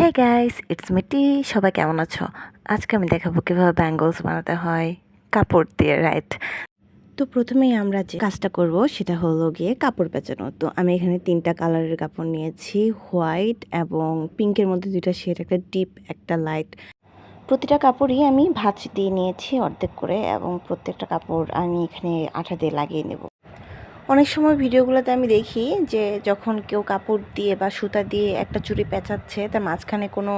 Hey guys, it's মিটি। সবাই কেমন আছো? আজকে আমি দেখাবো কিভাবে ব্যাঙ্গলস বানাতে হয় কাপড় দিয়ে, রাইট? তো প্রথমেই আমরা যে কাজটা করব সেটা হলো গিয়ে কাপড় পেঁচানো। তো আমি এখানে 3টা কালারের কাপড় নিয়েছি, হোয়াইট এবং পিঙ্কের মধ্যে 2টা শেড, একটা ডিপ একটা লাইট। প্রতিটা কাপড়ই আমি ভাঁজ দিয়ে নিয়েছি অর্ধেক করে, এবং প্রত্যেকটা কাপড় আমি এখানে আঠা দিয়ে লাগিয়ে নেব। অনেক সময় ভিডিওগুলোতে আমি দেখি যে যখন কেউ কাপড় দিয়ে বা সুতা দিয়ে একটা চুড়ি পেঁচাচ্ছে, তার মাঝখানে কোনো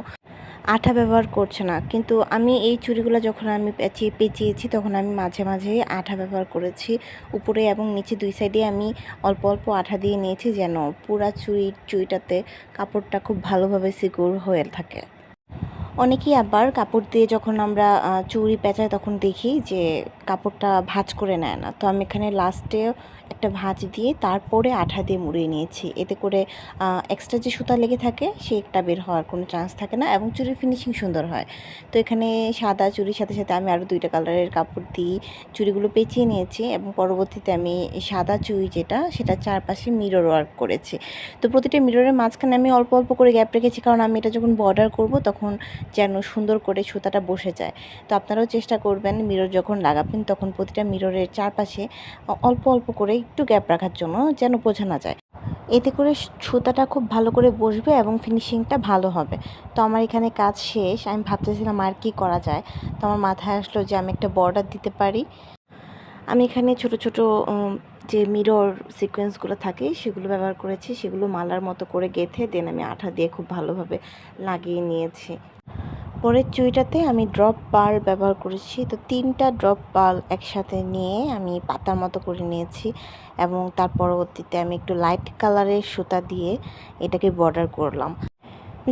আঠা ব্যবহার করছে না, কিন্তু আমি এই চুড়িগুলো যখন আমি পেঁচিয়েছি তখন আমি মাঝে মাঝে আঠা ব্যবহার করেছি। উপরে এবং নিচে 2 সাইডে আমি অল্প অল্প আঠা দিয়ে নিয়েছি, যেন পুরা চুড়িটাতে কাপড়টা খুব ভালোভাবে সিকিউর হয়ে থাকে। অনেকেই আবার কাপড় দিয়ে যখন আমরা চুড়ি পেঁচাই তখন দেখি যে কাপড়টা ভাঁজ করে নেয় না। তো আমি এখানে লাস্টে একটা ভাঁজ দিয়ে তারপরে আঠা দিয়ে মুড়িয়ে নিয়েছি। এতে করে এক্সট্রা যে সুতা লেগে থাকে সেটা বের হওয়ার কোনো চান্স থাকে না, এবং চুড়ির ফিনিশিং সুন্দর হয়। তো এখানে সাদা চুড়ির সাথে সাথে আমি আরও 2টা কালারের কাপড় দিয়ে চুড়িগুলো পেঁচিয়ে নিয়েছি, এবং পরবর্তীতে আমি সাদা চুড়ি সেটা চারপাশে মিরর ওয়ার্ক করেছি। তো প্রতিটা মিররের মাঝখানে আমি অল্প অল্প করে গ্যাপ রেখেছি, কারণ আমি এটা যখন বর্ডার করব তখন যেন সুন্দর করে সুতাটা বসে যায়। তো আপনারাও চেষ্টা করবেন মিরর যখন লাগাবেন তখন প্রতিটা মিররের চারপাশে অল্প অল্প করে একটু গ্যাপ রাখার জন্য, যেন বোঝা না যায়। এতে করে সুতাটা খুব ভালো করে বসবে এবং ফিনিশিংটা ভালো হবে। তো আমার এখানে কাজ শেষ। আমি ভাবতেছিলাম আর কি করা যায়। তো আমার মাথায় আসলো যে আমি একটা বর্ডার দিতে পারি। আমি এখানে ছোট ছোট যে মিরর সিকোয়েন্সগুলো থাকে সেগুলো ব্যবহার করেছি, সেগুলো মালার মতো করে গেঁথে দেন আমি আঠা দিয়ে খুব ভালোভাবে লাগিয়ে নিয়েছি। পরের চুড়িটাতে আমি ড্রপ পার্ল ব্যবহার করেছি। তো 3টা ড্রপ পার্ল একসাথে নিয়ে আমি পাতার মতো করে নিয়েছি, এবং তার পরবর্তীতে আমি একটু লাইট কালারের সুতা দিয়ে এটাকে বর্ডার করলাম।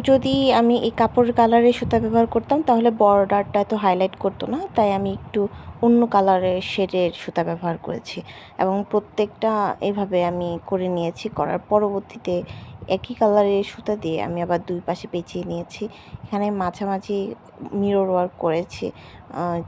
যদি আমি এই কাপড়ের কালারের সুতা ব্যবহার করতাম তাহলে বর্ডারটা এত হাইলাইট করতো না, তাই আমি একটু অন্য কালারের শেডের সুতা ব্যবহার করেছি, এবং প্রত্যেকটা এভাবে আমি করে নিয়েছি। করার পরবর্তীতে একই কালারের সুতা দিয়ে আমি আবার 2 পাশে পেঁচিয়ে নিয়েছি। এখানে মাঝামাঝি মিরর ওয়ার্ক করেছি,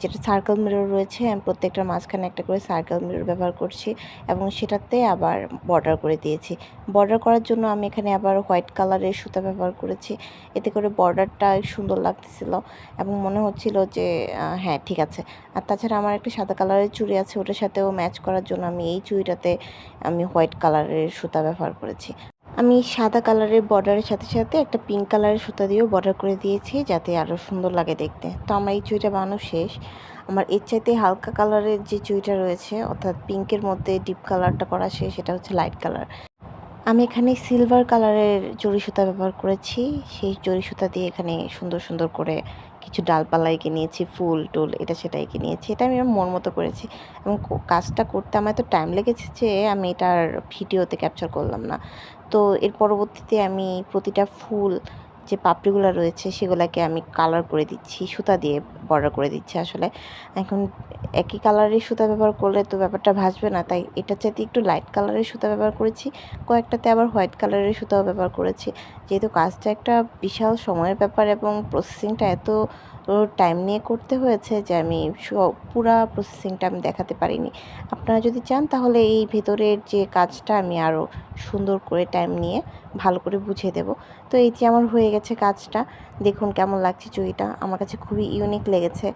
যেটা সার্কেল মিরর রয়েছে, আমি প্রত্যেকটার মাঝখানে একটা করে সার্কেল মিরর ব্যবহার করছি, এবং সেটাতে আবার বর্ডার করে দিয়েছি। বর্ডার করার জন্য আমি এখানে আবার হোয়াইট কালারের সুতা ব্যবহার করেছি। এতে করে বর্ডারটা সুন্দর লাগতেছিল, এবং মনে হচ্ছিল যে হ্যাঁ ঠিক আছে। আর তাছাড়া আমার একটা সাদা কালারের চুড়ি আছে, ওটার সাথেও ম্যাচ করার জন্য আমি এই চুড়িটাতে আমি হোয়াইট কালারের সুতা ব্যবহার করেছি। আমি সাদা কালারের বর্ডারের সাথে সাথে একটা পিঙ্ক কালারের সুতা দিয়েও বর্ডার করে দিয়েছি, যাতে আরও সুন্দর লাগে দেখতে। তো আমার এই চুড়িটা বানানো শেষ। আমার এর চাইতে হালকা কালারের যে চুড়িটা রয়েছে, অর্থাৎ পিঙ্কের মধ্যে ডিপ কালারটা করা শেষ, সেটা হচ্ছে লাইট কালার। আমি এখানে সিলভার কালারের জরি সুতা ব্যবহার করেছি। সেই জরি সুতা দিয়ে এখানে সুন্দর সুন্দর করে কিছু ডালপালা এঁকে নিয়েছি, ফুল টুল এটা সেটা এঁকে নিয়েছি। এটা আমি আমার মন মতো করেছি, এবং কাজটা করতে আমার এত টাইম লেগেছে যে আমি এটার ভিডিওতে ক্যাপচার করলাম না। তো এর পরবর্তীতে আমি প্রতিটা ফুল যে পাপড়িগুলো রয়েছে সেগুলোকে আমি কালার করে দিচ্ছি, সুতা দিয়ে বর্ডার করে দিচ্ছি। আসলে এখন একই কালারের সুতা ব্যবহার করলে তো ব্যাপারটা ভাসবে না, তাই এটার চাইতে একটু লাইট কালারের সুতা ব্যবহার করেছি। কয়েকটাতে আবার হোয়াইট কালারের সুতাও ব্যবহার করেছি। যেহেতু কাজটা একটা বিশাল সময়ের ব্যাপার এবং প্রসেসিংটা এত টাইম নিয়ে করতে হয়েছে যে আমি পুরা প্রসেসিংটা আমি দেখাতে পারিনি। আপনারা যদি চান তাহলে এই ভেতরের যে কাজটা আমি আরও সুন্দর করে টাইম নিয়ে ভালো করে বুঝিয়ে দেব। তো এই যে আমার হয়ে গেছে কাজটা, দেখুন কেমন লাগছে চুড়িটা। আমার কাছে খুবই ইউনিক লেগেছে।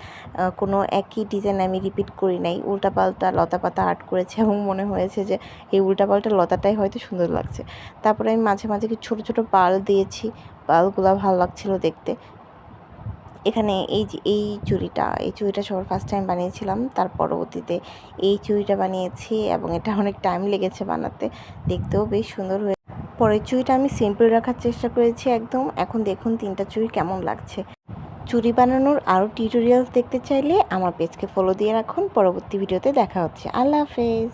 কোনো একই ডিজাইন আমি রিপিট করি নাই, উল্টাপাল্টা লতা পাতা আর্ট করেছি, এবং মনে হয়েছে যে এই উল্টাপাল্টা লতাটাই হয়তো সুন্দর লাগছে। তারপরে আমি মাঝে মাঝে ছোটো ছোটো পাল দিয়েছি, পালগুলো ভালো লাগছিল দেখতে। এখানে এই চুড়িটা সবার ফার্স্ট টাইম বানিয়েছিলাম, তার পরবর্তীতে এই চুড়িটা বানিয়েছি, এবং এটা অনেক টাইম লেগেছে বানাতে, দেখতেও বেশ সুন্দর হয়ে। পরের চুড়িটা আমি সিম্পল রাখার চেষ্টা করেছি একদম। এখন দেখুন 3টা চুড়ি কেমন লাগছে। চুড়ি বানানোর আরও টিউটোরিয়ালস দেখতে চাইলে আমার পেজকে ফলো দিয়ে রাখুন। পরবর্তী ভিডিওতে দেখা হচ্ছে। আল্লাহ হাফেজ।